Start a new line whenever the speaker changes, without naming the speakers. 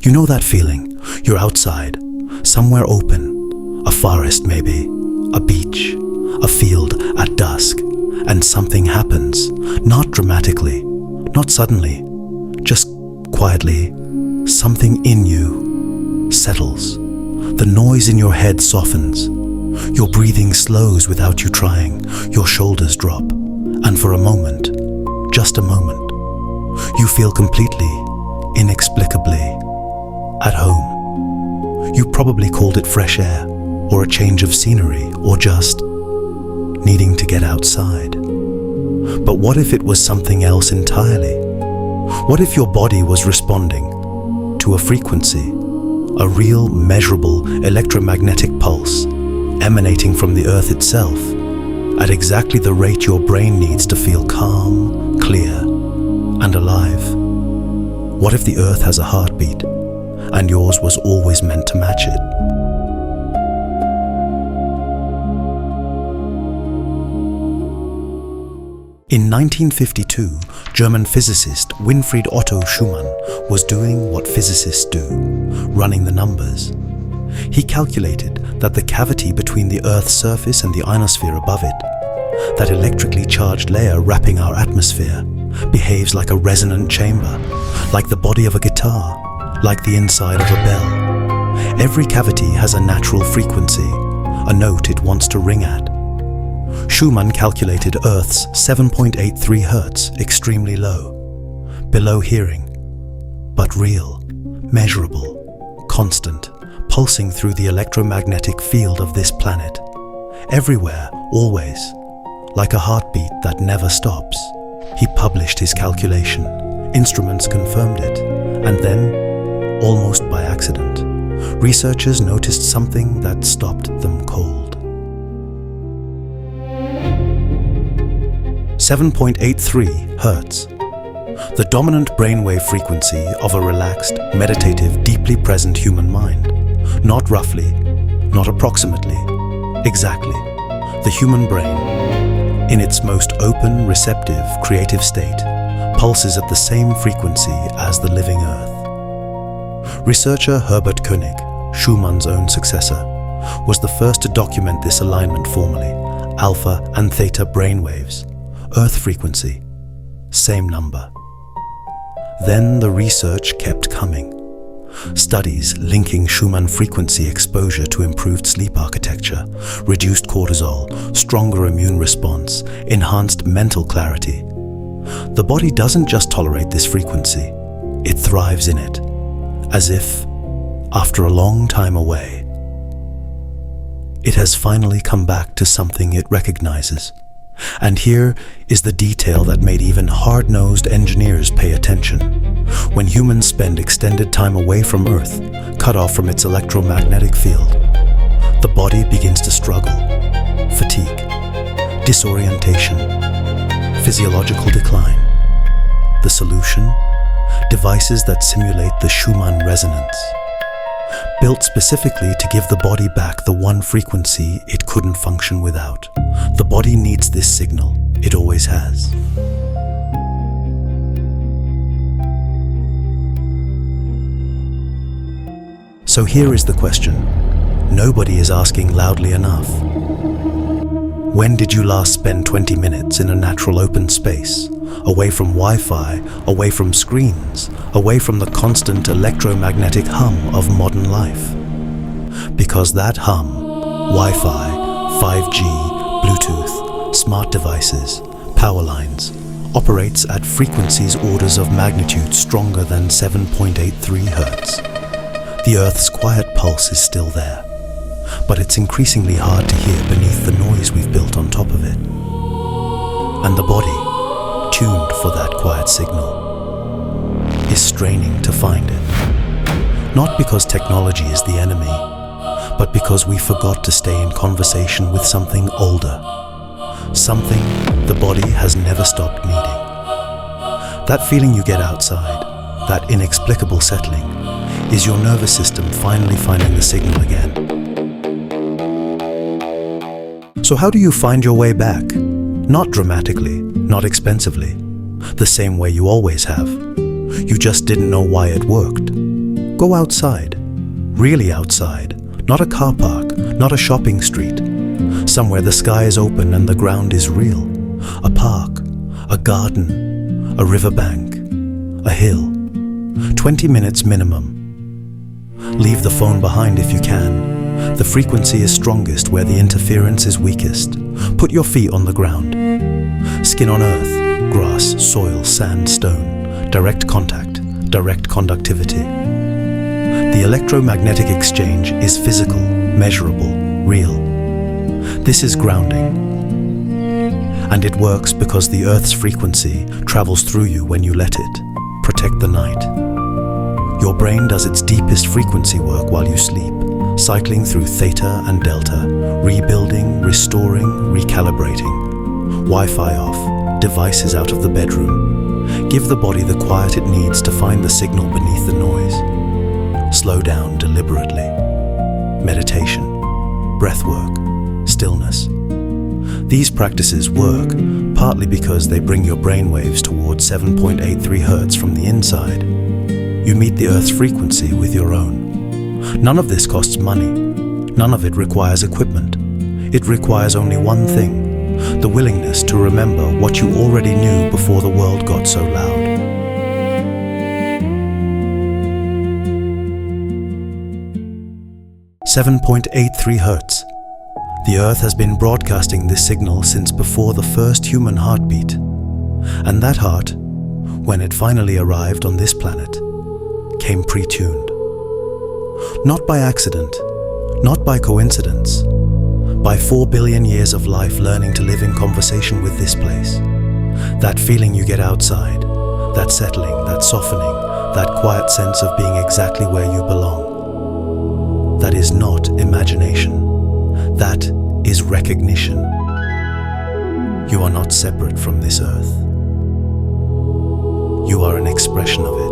You know that feeling? You're outside, somewhere open, a forest maybe, a beach, a field at dusk, and something happens, not dramatically, not suddenly, just quietly. Something in you settles. The noise in your head softens. Your breathing slows without you trying. Your shoulders drop. And for a moment, just a moment, you feel completely, inexplicably at home. You probably called it fresh air, or a change of scenery, or just needing to get outside. But what if it was something else entirely? What if your body was responding to a frequency, a real, measurable electromagnetic pulse emanating from the earth itself, at exactly the rate your brain needs to feel calm, clear, and alive? What if the earth has a heartbeat, and yours was always meant to match it? In 1952, German physicist Winfried Otto Schumann was doing what physicists do, running the numbers. He calculated that the cavity between the Earth's surface and the ionosphere above it, that electrically charged layer wrapping our atmosphere, behaves like a resonant chamber, like the body of a guitar, like the inside of a bell. Every cavity has a natural frequency, a note it wants to ring at. Schumann calculated Earth's 7.83 hertz, extremely low, below hearing, but real, measurable, constant, pulsing through the electromagnetic field of this planet, everywhere, always, like a heartbeat that never stops. He published his calculation, instruments confirmed it, and then, almost by accident, researchers noticed something that stopped them cold. 7.83 hertz, the dominant brainwave frequency of a relaxed, meditative, deeply present human mind. Not roughly, not approximately, exactly. The human brain, in its most open, receptive, creative state, pulses at the same frequency as the living earth. Researcher Herbert König, Schumann's own successor, was the first to document this alignment formally. Alpha and theta brainwaves, Earth frequency, same number. Then the research kept coming. Studies linking Schumann frequency exposure to improved sleep architecture, reduced cortisol, stronger immune response, enhanced mental clarity. The body doesn't just tolerate this frequency, it thrives in it, as if, after a long time away, it has finally come back to something it recognizes. And here is the detail that made even hard-nosed engineers pay attention. When humans spend extended time away from Earth, cut off from its electromagnetic field, the body begins to struggle. Fatigue, disorientation, physiological decline. The solution? Devices that simulate the Schumann Resonance. Built specifically to give the body back the one frequency it couldn't function without. The body needs this signal. It always has. So here is the question. Nobody is asking loudly enough. When did you last spend 20 minutes in a natural open space? Away from Wi-Fi, away from screens, away from the constant electromagnetic hum of modern life. Because that hum, Wi-Fi, 5G, Bluetooth, smart devices, power lines, operates at frequencies orders of magnitude stronger than 7.83 hertz. The Earth's quiet pulse is still there, but it's increasingly hard to hear beneath the noise we've built on top of it. And the body, tuned for that quiet signal, is straining to find it. Not because technology is the enemy, but because we forgot to stay in conversation with something older, something the body has never stopped needing. That feeling you get outside, that inexplicable settling, is your nervous system finally finding the signal again. So how do you find your way back? Not dramatically, not expensively, the same way you always have. You just didn't know why it worked. Go outside. Really outside. Not a car park, not a shopping street. Somewhere the sky is open and the ground is real. A park, a garden, a riverbank, a hill. 20 minutes minimum. Leave the phone behind if you can. The frequency is strongest where the interference is weakest. Put your feet on the ground. Skin on earth, grass, soil, sand, stone. Direct contact, direct conductivity. The electromagnetic exchange is physical, measurable, real. This is grounding. And it works because the Earth's frequency travels through you when you let it. Protect the night. Your brain does its deepest frequency work while you sleep, cycling through theta and delta, rebuilding, restoring, recalibrating. Wi-Fi off, devices out of the bedroom. Give the body the quiet it needs to find the signal beneath the noise. Slow down deliberately. Meditation, breathwork, stillness. These practices work partly because they bring your brainwaves towards 7.83 hertz from the inside. You meet the Earth's frequency with your own. None of this costs money. None of it requires equipment. It requires only one thing: the willingness to remember what you already knew before the world got so loud. .83 hertz. The Earth has been broadcasting this signal since before the first human heartbeat. And that heart, when it finally arrived on this planet, came pre-tuned. Not by accident, not by coincidence, by 4 billion years of life learning to live in conversation with this place. That feeling you get outside, that settling, that softening, that quiet sense of being exactly where you belong. That is not imagination. That is recognition. You are not separate from this Earth. You are an expression of it.